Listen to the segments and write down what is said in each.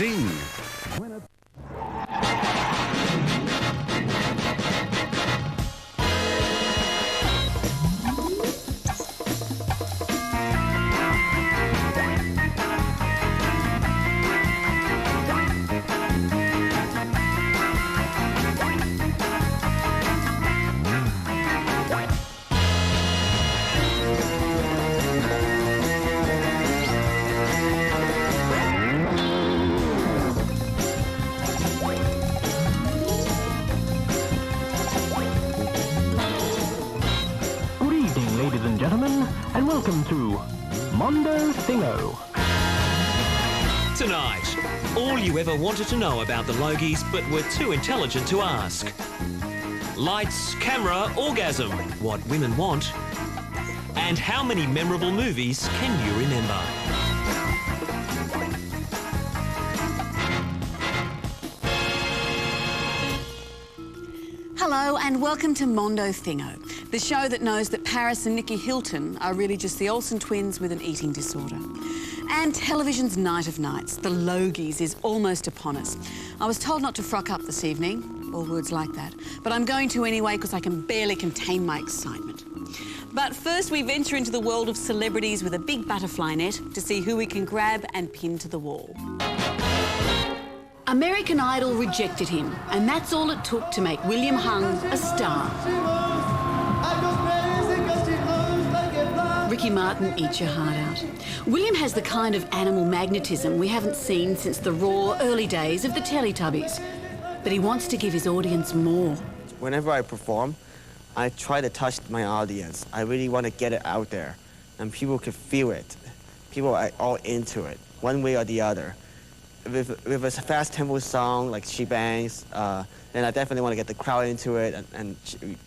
Sting. Ladies and gentlemen, and welcome to Mondo Thingo. Tonight, all you ever wanted to know about the Logies but were too intelligent to ask. Lights, camera, orgasm, what women want. And how many memorable movies can you remember? Hello and welcome to Mondo Thingo, the show that knows that Paris and Nicky Hilton are really just the Olsen twins with an eating disorder. And television's night of nights, the Logies, is almost upon us. I was told not to frock up this evening, or words like that, but I'm going to anyway because I can barely contain my excitement. But first we venture into the world of celebrities with a big butterfly net to see who we can grab and pin to the wall. American Idol rejected him, and that's all it took to make William Hung a star. Ricky Martin, eat your heart out. William has the kind of animal magnetism we haven't seen since the raw early days of the Teletubbies. But he wants to give his audience more. Whenever I perform, I try to touch my audience. I really want to get it out there, and people can feel it. People are all into it, one way or the other. With a fast tempo song like She Bangs, then I definitely want to get the crowd into it and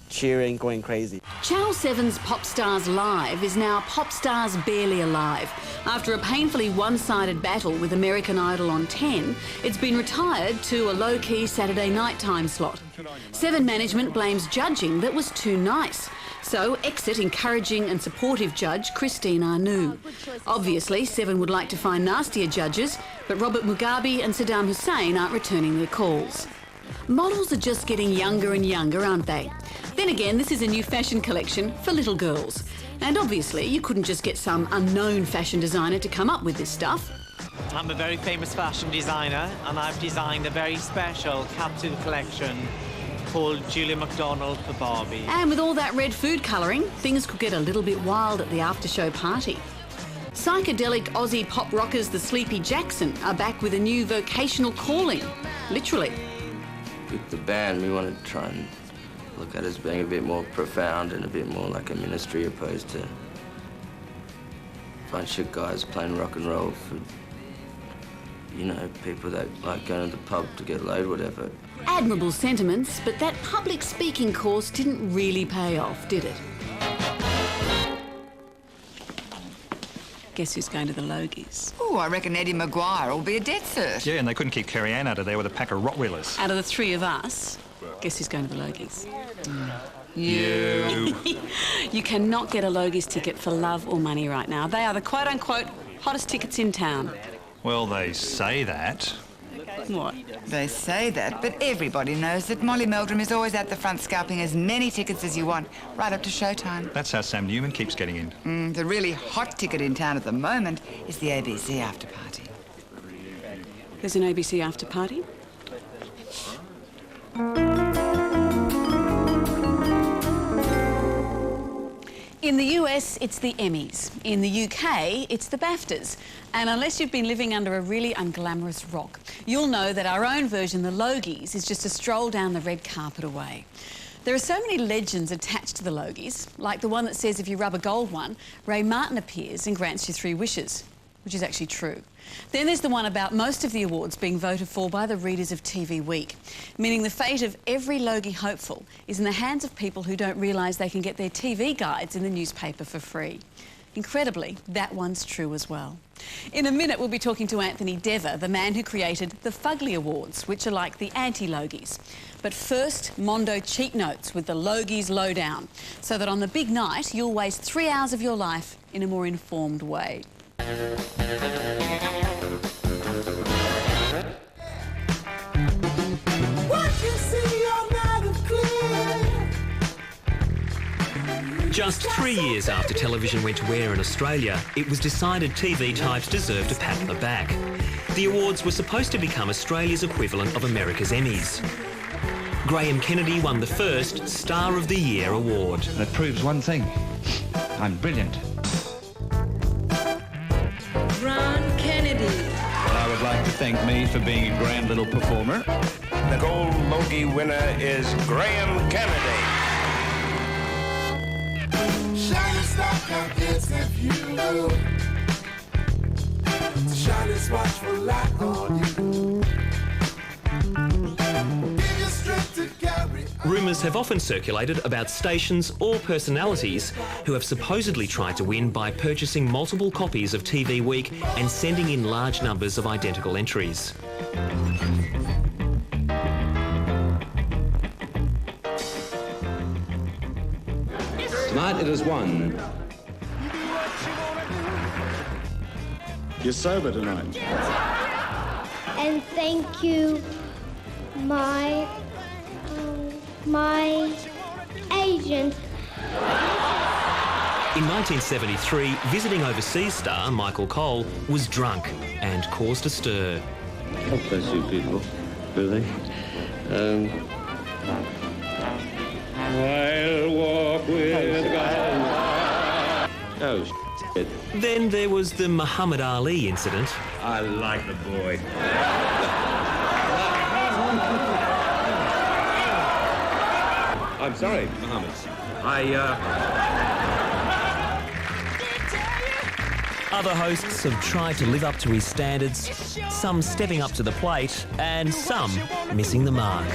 cheering, going crazy. Channel 7's Pop Stars Live is now Pop Stars Barely Alive. After a painfully one-sided battle with American Idol on 10, it's been retired to a low-key Saturday night time slot. 7 management blames judging that was too nice. So exit encouraging and supportive judge Christine Arnoux. Obviously, 7 would like to find nastier judges, but Robert Mugabe and Saddam Hussein aren't returning their calls. Models are just getting younger and younger, aren't they? Then again, this is a new fashion collection for little girls. And obviously, you couldn't just get some unknown fashion designer to come up with this stuff. I'm a very famous fashion designer, and I've designed a very special capsule collection called Julia MacDonald for Barbie. And with all that red food colouring, things could get a little bit wild at the after-show party. Psychedelic Aussie pop rockers the Sleepy Jackson are back with a new vocational calling, literally. With the band, we want to try and look at it as being a bit more profound and a bit more like a ministry opposed to a bunch of guys playing rock and roll for, you know, people that like going to the pub to get laid, whatever. Admirable sentiments, but that public speaking course didn't really pay off, did it? Guess who's going to the Logies? Oh, I reckon Eddie Maguire will be a dead cert. Yeah, and they couldn't keep Kerry Ann out of there with a pack of Rottweilers. Out of the 3 of us, guess who's going to the Logies? You. You cannot get a Logies ticket for love or money right now. They are the quote-unquote hottest tickets in town. Well, they say that. What? They say that, but everybody knows that Molly Meldrum is always at the front scalping as many tickets as you want, right up to showtime. That's how Sam Newman keeps getting in. The really hot ticket in town at the moment is the ABC after party. There's an ABC after party? In the US, it's the Emmys. In the UK, it's the BAFTAs. And unless you've been living under a really unglamorous rock, you'll know that our own version, the Logies, is just a stroll down the red carpet away. There are so many legends attached to the Logies, like the one that says if you rub a gold one, Ray Martin appears and grants you 3 wishes, which is actually true. Then there's the one about most of the awards being voted for by the readers of TV Week, meaning the fate of every Logie hopeful is in the hands of people who don't realise they can get their TV guides in the newspaper for free. Incredibly, that one's true as well. In a minute, we'll be talking to Anthony Dever, the man who created the Fugly Awards, which are like the anti-Logies. But first, Mondo cheat notes with the Logies lowdown, so that on the big night, you'll waste 3 hours of your life in a more informed way. Just 3 years after television went to air in Australia, it was decided TV types deserved a pat on the back. The awards were supposed to become Australia's equivalent of America's Emmys. Graham Kennedy won the first Star of the Year award. And it proves one thing. I'm brilliant. Ron Kennedy. I would like to thank me for being a grand little performer. The gold Logie winner is Graham Kennedy. Shining star it's if you know. Shining watchful light on you. Give you strength to carry. Rumours have often circulated about stations or personalities who have supposedly tried to win by purchasing multiple copies of TV Week and sending in large numbers of identical entries. Tonight it is one. You're sober tonight. And thank you, my agent. In 1973, visiting overseas star Michael Cole was drunk and caused a stir. God bless you people, really. I'll walk with God. Oh, shit. Then there was the Muhammad Ali incident. I like the boy. I'm sorry, Muhammad. Other hosts have tried to live up to his standards, some stepping up to the plate and some missing the mark.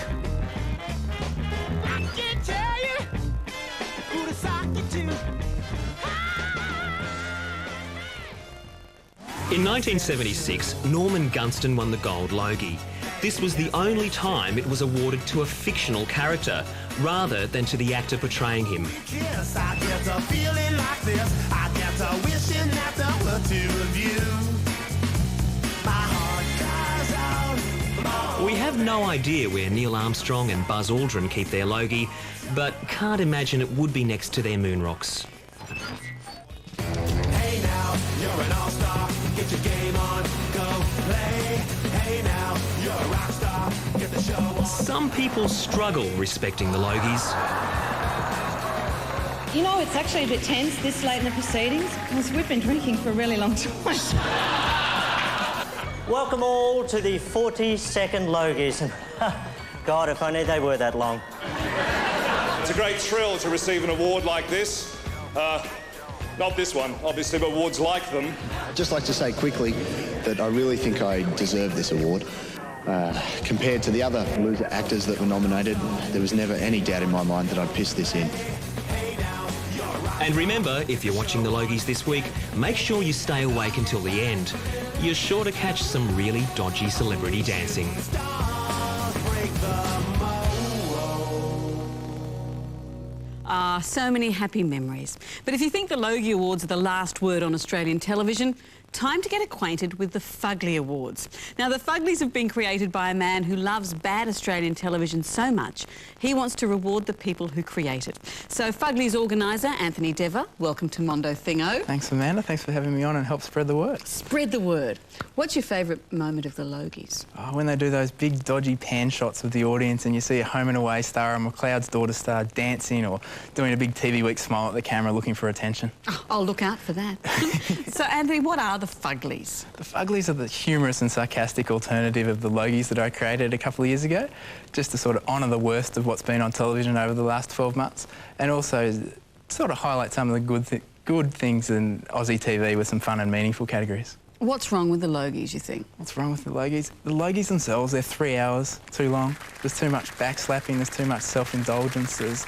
In 1976, Norman Gunston won the Gold Logie. This was the only time it was awarded to a fictional character, rather than to the actor portraying him. Yes, I get a feeling like this. I get a wishing that there were two of you. My heart cries out. We have no idea where Neil Armstrong and Buzz Aldrin keep their Logie, but can't imagine it would be next to their moon rocks. Hey now, you're an all-star. Get your game on, go play. Hey now, you're a rock star. Get the show on. Some people struggle respecting the Logies. You know, it's actually a bit tense this late in the proceedings because we've been drinking for a really long time. Welcome all to the 42nd Logies. God, if only they were that long. It's a great thrill to receive an award like this. Not this one, obviously, but awards like them. I'd just like to say quickly that I really think I deserve this award. Compared to the other loser actors that were nominated, there was never any doubt in my mind that I'd piss this in. And remember, if you're watching the Logies this week, make sure you stay awake until the end. You're sure to catch some really dodgy celebrity dancing. Ah, so many happy memories. But if you think the Logie Awards are the last word on Australian television, time to get acquainted with the Fugly Awards. Now, the Fuglies have been created by a man who loves bad Australian television so much, he wants to reward the people who create it. So, Fuglies organiser Anthony Dever, welcome to Mondo Thingo. Thanks, Amanda. Thanks for having me on and help spread the word. Spread the word. What's your favourite moment of the Logies? Oh, when they do those big, dodgy pan shots of the audience and you see a Home and Away star or McLeod's daughter star dancing or doing a big TV Week smile at the camera looking for attention. Oh, I'll look out for that. So, Anthony, what are the Fuglies? The Fuglies are the humorous and sarcastic alternative of the Logies that I created a couple of years ago, just to sort of honour the worst of what's been on television over the last 12 months, and also sort of highlight some of the good things in Aussie TV with some fun and meaningful categories. What's wrong with the Logies, you think? What's wrong with the Logies? The Logies themselves, they're 3 hours too long. There's too much backslapping, there's too much self-indulgence,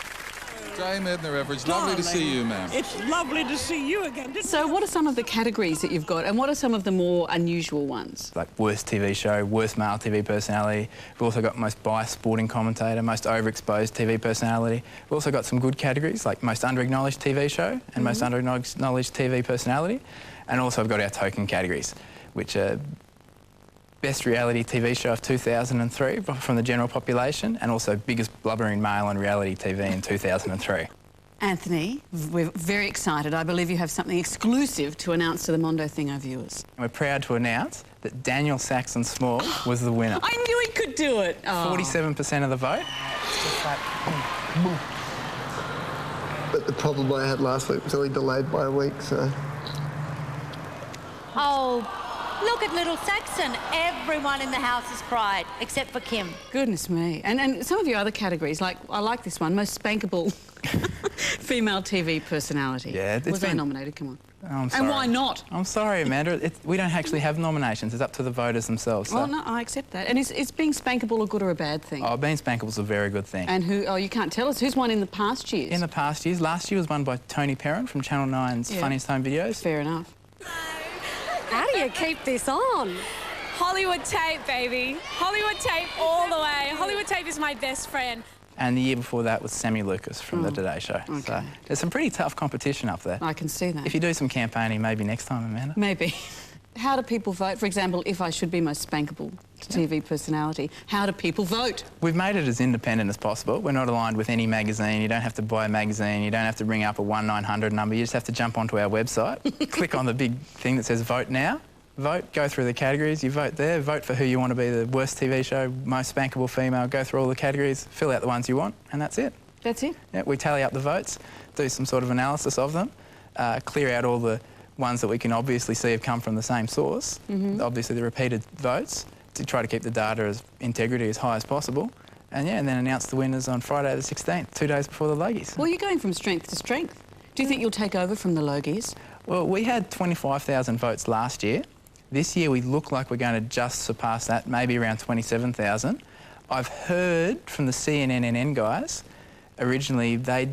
Jane Edna-Everidge, lovely to see you, ma'am. It's lovely to see you again. So what are some of the categories that you've got and what are some of the more unusual ones? Like worst TV show, worst male TV personality. We've also got most biased sporting commentator, most overexposed TV personality. We've also got some good categories like most underacknowledged TV show and most underacknowledged TV personality. And also we've got our token categories, which are best reality TV show of 2003 from the general population, and also biggest blubbering male on reality TV in 2003. Anthony, we're very excited. I believe you have something exclusive to announce to the Mondo Thingo viewers. We're proud to announce that Daniel Saxon Small was the winner. I knew he could do it. Oh. 47% of the vote. But the problem I had last week was only delayed by a week, so... Oh, look at little Saxon. Everyone in the house has cried, except for Kim. Goodness me. And some of your other categories, like, I like this one, most spankable female TV personality. Yeah, it's was they been nominated? Come on. Oh, I'm sorry. And why not? I'm sorry, Amanda. We don't actually have nominations. It's up to the voters themselves. So. Well, no, I accept that. And is being spankable a good or a bad thing? Oh, being spankable is a very good thing. And who... Oh, you can't tell us. Who's won in the past years? In the past years. Last year was won by Tony Perrin from Channel 9's Funniest Home Videos. Fair enough. How do you keep this on? Hollywood tape, baby. Hollywood tape all the way. Hollywood tape is my best friend. And the year before that was Sammy Lucas from The Today Show. Okay. So there's some pretty tough competition up there. I can see that. If you do some campaigning, maybe next time, Amanda. Maybe. How do people vote? For example, if I should be most spankable TV personality, how do people vote? We've made it as independent as possible. We're not aligned with any magazine. You don't have to buy a magazine. You don't have to ring up a 1-900 number. You just have to jump onto our website, click on the big thing that says Vote Now. Vote, go through the categories, you vote there, vote for who you want to be the worst TV show, most spankable female, go through all the categories, fill out the ones you want, and that's it. That's it? Yeah, we tally up the votes, do some sort of analysis of them, clear out all the ones that we can obviously see have come from the same source, obviously the repeated votes, to try to keep the data as integrity as high as possible, and yeah, and then announce the winners on Friday the 16th, 2 days before the Logies. Well, you're going from strength to strength. Do you think you'll take over from the Logies? Well, we had 25,000 votes last year. This year we look like we're going to just surpass that, maybe around 27,000. I've heard from the CNN guys, originally they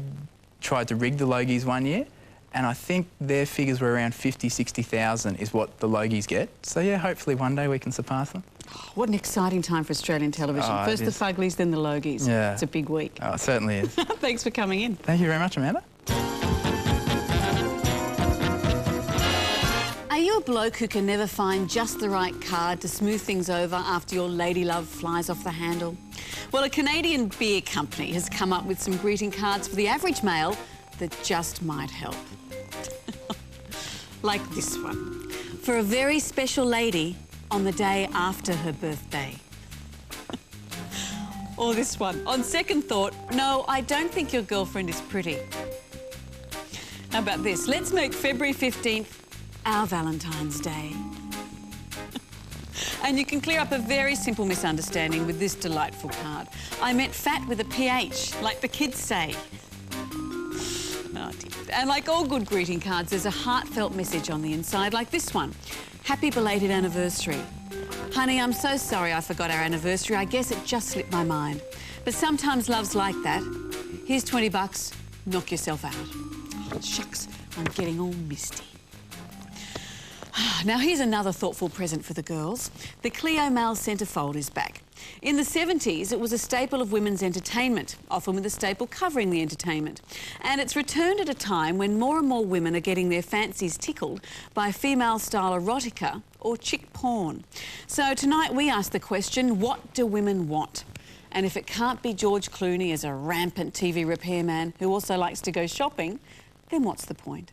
tried to rig the Logies one year, and I think their figures were around 50, 60,000 is what the Logies get. So yeah, hopefully one day we can surpass them. Oh, what an exciting time for Australian television. Oh, First the Fuglies, then the Logies. Yeah. It's a big week. Oh, it certainly is. Thanks for coming in. Thank you very much, Amanda. Are you a bloke who can never find just the right card to smooth things over after your lady love flies off the handle? Well, a Canadian beer company has come up with some greeting cards for the average male that just might help. Like this one. For a very special lady on the day after her birthday. Or this one. On second thought, no, I don't think your girlfriend is pretty. How about this? Let's make February 15th our Valentine's Day. And you can clear up a very simple misunderstanding with this delightful card. I meant fat with a PH, like the kids say. Oh dear. And like all good greeting cards, there's a heartfelt message on the inside, like this one. Happy belated anniversary. Honey, I'm so sorry I forgot our anniversary. I guess it just slipped my mind. But sometimes love's like that. Here's $20, knock yourself out. Oh, shucks, I'm getting all misty. Now, here's another thoughtful present for the girls. The Clio male centrefold is back. In the 70s, it was a staple of women's entertainment, often with a staple covering the entertainment. And it's returned at a time when more and more women are getting their fancies tickled by female-style erotica or chick porn. So tonight we ask the question, what do women want? And if it can't be George Clooney as a rampant TV repairman who also likes to go shopping, then what's the point?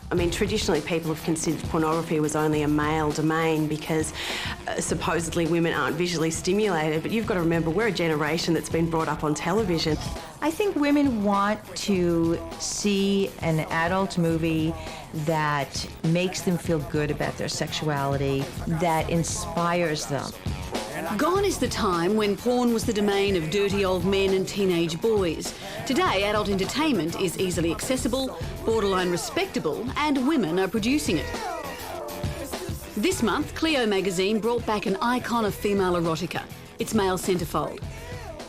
I mean, traditionally people have considered pornography was only a male domain because supposedly women aren't visually stimulated, but you've got to remember we're a generation that's been brought up on television. I think women want to see an adult movie that makes them feel good about their sexuality, that inspires them. Gone is the time when porn was the domain of dirty old men and teenage boys. Today, adult entertainment is easily accessible, borderline respectable, and women are producing it. This month, Clio magazine brought back an icon of female erotica, its male centrefold.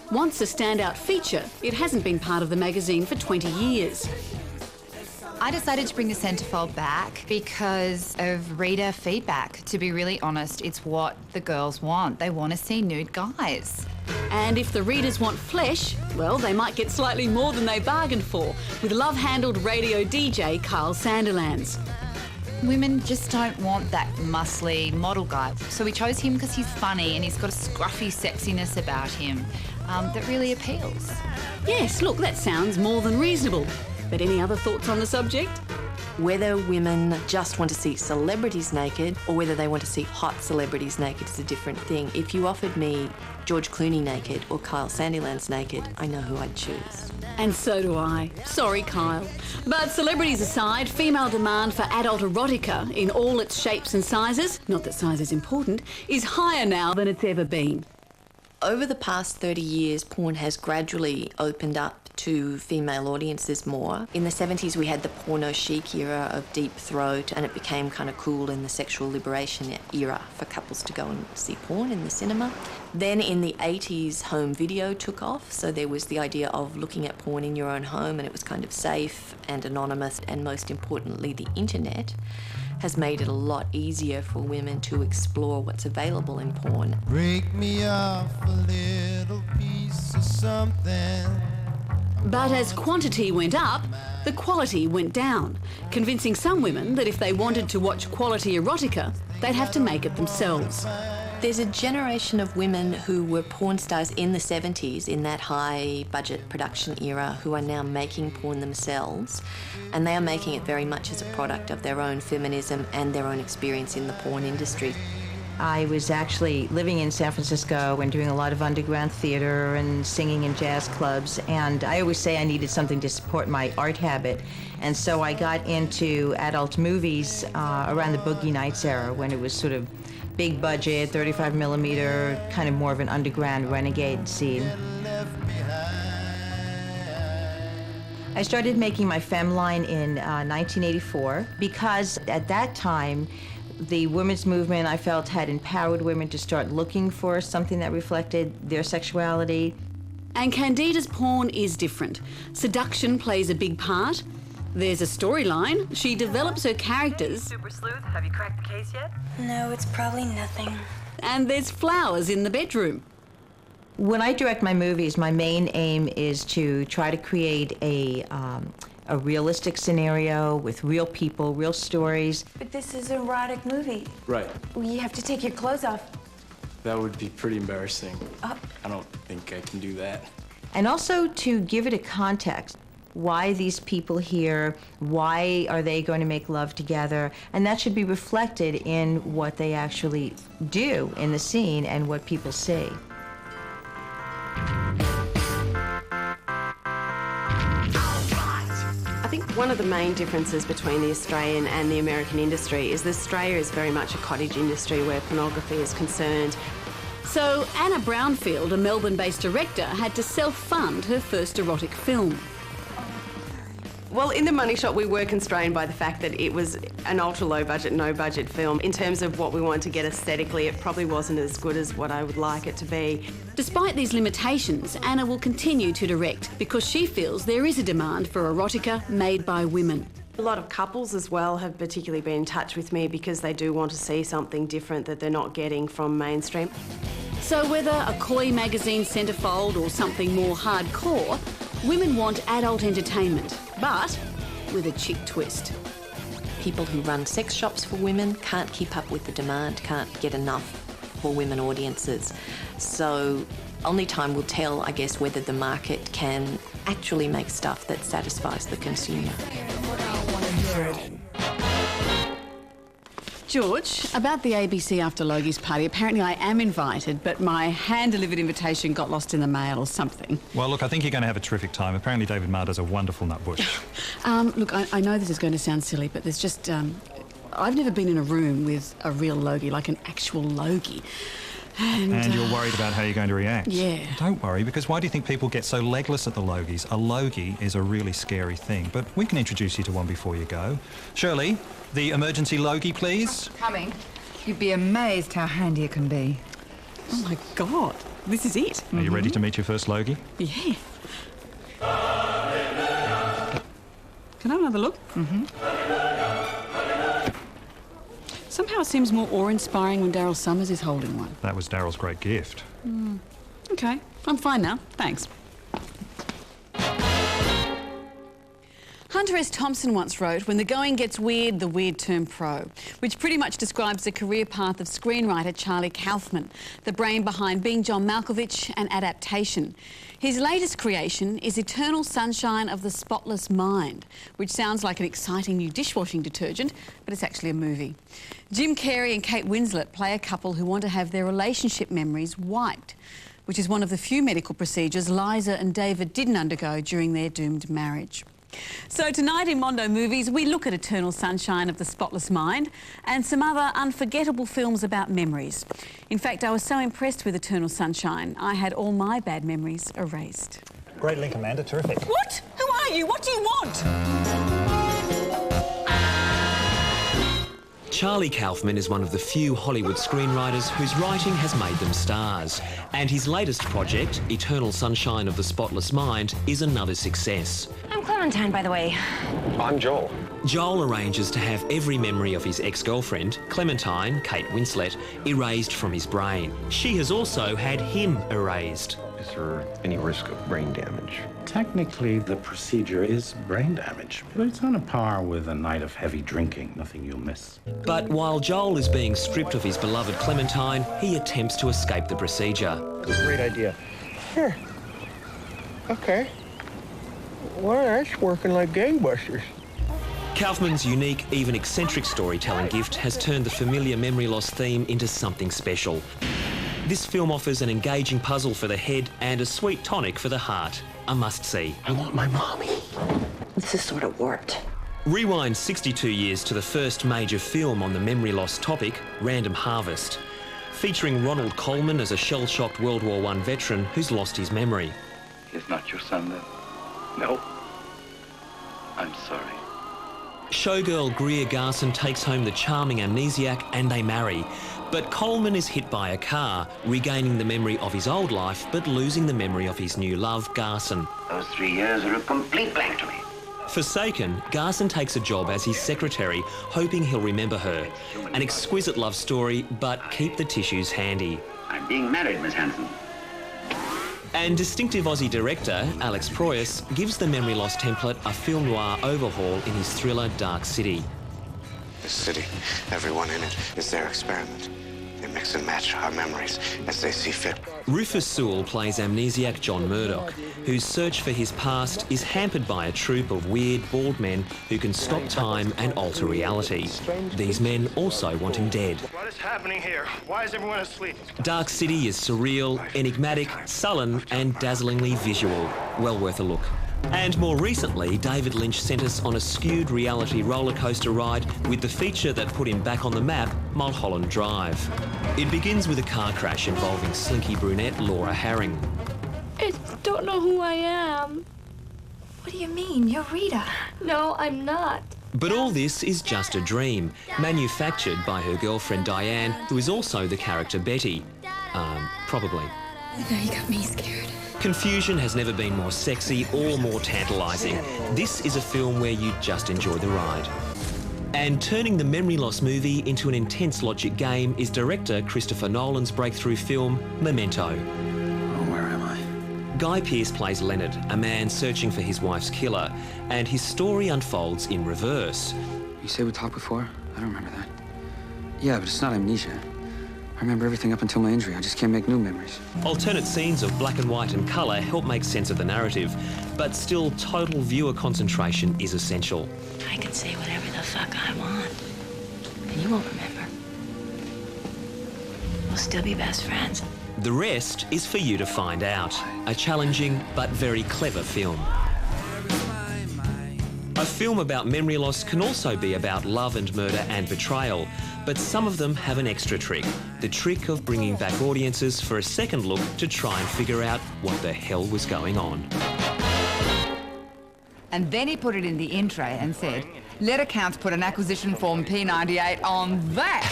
Once a standout feature, it hasn't been part of the magazine for 20 years. I decided to bring the centrefold back because of reader feedback. To be really honest, it's what the girls want. They want to see nude guys. And if the readers want flesh, well, they might get slightly more than they bargained for, with love-handled radio DJ Carl Sanderlands. Women just don't want that muscly model guy. So we chose him because he's funny and he's got a scruffy sexiness about him that really appeals. Yes, look, that sounds more than reasonable. But any other thoughts on the subject? Whether women just want to see celebrities naked or whether they want to see hot celebrities naked is a different thing. If you offered me George Clooney naked or Kyle Sandilands naked, I know who I'd choose. And so do I. Sorry, Kyle. But celebrities aside, female demand for adult erotica in all its shapes and sizes, not that size is important, is higher now than it's ever been. Over the past 30 years, porn has gradually opened up to female audiences more. In the 70s, we had the porno chic era of deep throat, and it became kind of cool in the sexual liberation era for couples to go and see porn in the cinema. Then in the 80s, home video took off, so there was the idea of looking at porn in your own home, and it was kind of safe and anonymous, and most importantly, the internet has made it a lot easier for women to explore what's available in porn. Break me off a little piece of something. But as quantity went up, the quality went down, convincing some women that if they wanted to watch quality erotica, they'd have to make it themselves. There's a generation of women who were porn stars in the 70s, in that high-budget production era, who are now making porn themselves, and they are making it very much as a product of their own feminism and their own experience in the porn industry. I was actually living in San Francisco and doing a lot of underground theater and singing in jazz clubs, and I always say I needed something to support my art habit, and so I got into adult movies around the Boogie Nights era, when it was sort of big budget, 35 millimeter, kind of more of an underground renegade scene. I started making my femme line in 1984 because at that time the women's movement, I felt, had empowered women to start looking for something that reflected their sexuality. And Candida's porn is different. Seduction plays a big part. There's a storyline. She develops her characters. Super sleuth, have you cracked the case yet? No, it's probably nothing. And there's flowers in the bedroom. When I direct my movies, my main aim is to try to create a realistic scenario with real people, real stories. But this is an erotic movie. Right. You have to take your clothes off. That would be pretty embarrassing. I don't think I can do that. And also to give it a context. Why these people here? Why are they going to make love together? And that should be reflected in what they actually do in the scene and what people see. I think one of the main differences between the Australian and the American industry is that Australia is very much a cottage industry where pornography is concerned. So Anna Brownfield, a Melbourne-based director, had to self-fund her first erotic film. Well, in The Money Shot, we were constrained by the fact that it was an ultra-low budget, no-budget film. In terms of what we wanted to get aesthetically, it probably wasn't as good as what I would like it to be. Despite these limitations, Anna will continue to direct because she feels there is a demand for erotica made by women. A lot of couples as well have particularly been in touch with me because they do want to see something different that they're not getting from mainstream. So whether a Koi magazine centrefold or something more hardcore, women want adult entertainment, but with a chick twist. People who run sex shops for women can't keep up with the demand, can't get enough for women audiences. So only time will tell, I guess, whether the market can actually make stuff that satisfies the consumer. George, about the ABC After Logie's party, apparently I am invited, but my hand-delivered invitation got lost in the mail or something. Well, look, I think you're going to have a terrific time. Apparently David Marr does a wonderful nutbush. Look, I know this is going to sound silly, but there's just... I've never been in a room with a real Logie, like an actual Logie. And you're worried about how you're going to react? Yeah. Don't worry, because why do you think people get so legless at the Logies? A Logie is a really scary thing, but we can introduce you to one before you go. Shirley, the emergency Logie, please. Coming. You'd be amazed how handy it can be. Oh, my God. This is it. Are you ready to meet your first Logie? Yeah. Can I have another look? Somehow it seems more awe-inspiring when Daryl Summers is holding one. That was Daryl's great gift. OK, I'm fine now. Thanks. Hunter S. Thompson once wrote, "When the going gets weird, the weird turn pro," which pretty much describes the career path of screenwriter Charlie Kaufman, the brain behind Being John Malkovich and Adaptation. His latest creation is Eternal Sunshine of the Spotless Mind, which sounds like an exciting new dishwashing detergent, but it's actually a movie. Jim Carrey and Kate Winslet play a couple who want to have their relationship memories wiped, which is one of the few medical procedures Liza and David didn't undergo during their doomed marriage. So tonight in Mondo Movies, we look at Eternal Sunshine of the Spotless Mind and some other unforgettable films about memories. In fact, I was so impressed with Eternal Sunshine, I had all my bad memories erased. Great link, Amanda. Terrific. What? Who are you? What do you want? Charlie Kaufman is one of the few Hollywood screenwriters whose writing has made them stars. And his latest project, Eternal Sunshine of the Spotless Mind, is another success. I'm Clementine, by the way. I'm Joel. Joel arranges to have every memory of his ex-girlfriend, Clementine, Kate Winslet, erased from his brain. She has also had him erased. Is there any risk of brain damage? Technically, the procedure is brain damage, but it's on a par with a night of heavy drinking. Nothing you'll miss. But while Joel is being stripped of his beloved Clementine, he attempts to escape the procedure. Great idea. Here. Okay. Well, that's working like gangbusters. Kaufman's unique, even eccentric storytelling gift has turned the familiar memory loss theme into something special. This film offers an engaging puzzle for the head and a sweet tonic for the heart. A must-see. I want my mommy. This is sort of warped. Rewind 62 years to the first major film on the memory loss topic, Random Harvest, featuring Ronald Colman as a shell-shocked World War I veteran who's lost his memory. He's not your son, then? No. I'm sorry. Showgirl Greer Garson takes home the charming amnesiac and they marry. But Coleman is hit by a car, regaining the memory of his old life but losing the memory of his new love, Garson. Those 3 years are a complete blank to me. Forsaken, Garson takes a job as his secretary, hoping he'll remember her. An exquisite love story, but keep the tissues handy. I'm being married, Miss Hanson. And distinctive Aussie director, Alex Proyas, gives the memory loss template a film noir overhaul in his thriller Dark City. This city, everyone in it is their experiment. They mix and match our memories as they see fit. Rufus Sewell plays amnesiac John Murdoch, whose search for his past is hampered by a troupe of weird, bald men who can stop time and alter reality. These men also want him dead. What is happening here? Why is everyone asleep? Dark City is surreal, enigmatic, sullen and dazzlingly visual. Well worth a look. And more recently, David Lynch sent us on a skewed reality roller coaster ride with the feature that put him back on the map, Mulholland Drive. It begins with a car crash involving slinky brunette Laura Harring. I don't know who I am. What do you mean? You're Rita. No, I'm not. But all this is just a dream, manufactured by her girlfriend Diane, who is also the character Betty. Probably. Now you got me scared. Confusion has never been more sexy or more tantalising. This is a film where you just enjoy the ride. And turning the memory loss movie into an intense logic game is director Christopher Nolan's breakthrough film, Memento. Oh, where am I? Guy Pearce plays Leonard, a man searching for his wife's killer, and his story unfolds in reverse. You say we talked before? I don't remember that. Yeah, but it's not amnesia. I remember everything up until my injury. I just can't make new memories. Alternate scenes of black and white and colour help make sense of the narrative, but still total viewer concentration is essential. I can say whatever the fuck I want, and you won't remember. We'll still be best friends. The rest is for you to find out. A challenging but very clever film. A film about memory loss can also be about love and murder and betrayal, but some of them have an extra trick, the trick of bringing back audiences for a second look to try and figure out what the hell was going on. And then he put it in the in tray and said, let accounts put an acquisition form P98 on that.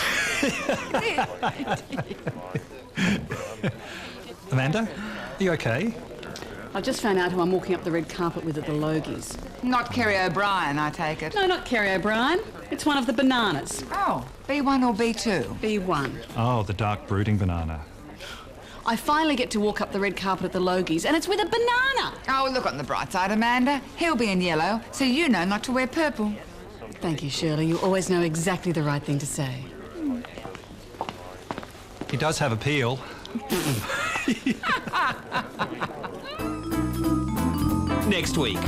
Amanda, are you okay? I just found out who I'm walking up the red carpet with at the Logies. Not Kerry O'Brien, I take it. No, not Kerry O'Brien. It's one of the bananas. Oh, B1 or B2? B1. Oh, the dark brooding banana. I finally get to walk up the red carpet at the Logies, and it's with a banana. Oh, look on the bright side, Amanda. He'll be in yellow, so you know not to wear purple. Thank you, Shirley. You always know exactly the right thing to say. He does have appeal. Next week,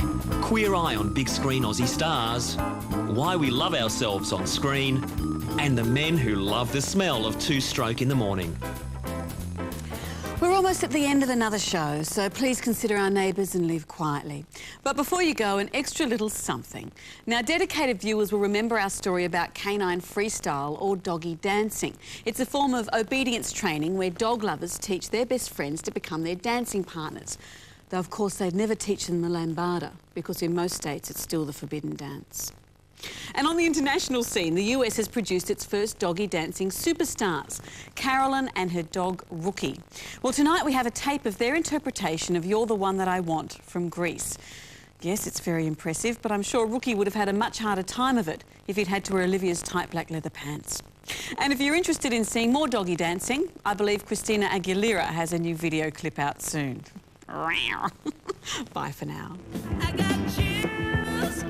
Queer Eye on Big Screen Aussie Stars, why we love ourselves on screen, and the men who love the smell of two-stroke in the morning. We're almost at the end of another show, so please consider our neighbours and leave quietly. But before you go, an extra little something. Now, dedicated viewers will remember our story about canine freestyle or doggy dancing. It's a form of obedience training where dog lovers teach their best friends to become their dancing partners. Though, of course, they'd never teach them the lambada, because in most states it's still the forbidden dance. And on the international scene, the US has produced its first doggy dancing superstars, Carolyn and her dog Rookie. Well, tonight we have a tape of their interpretation of You're the One That I Want from Greece. Yes, it's very impressive, but I'm sure Rookie would have had a much harder time of it if he'd had to wear Olivia's tight black leather pants. And if you're interested in seeing more doggy dancing, I believe Christina Aguilera has a new video clip out soon. Bye for now. I got chills.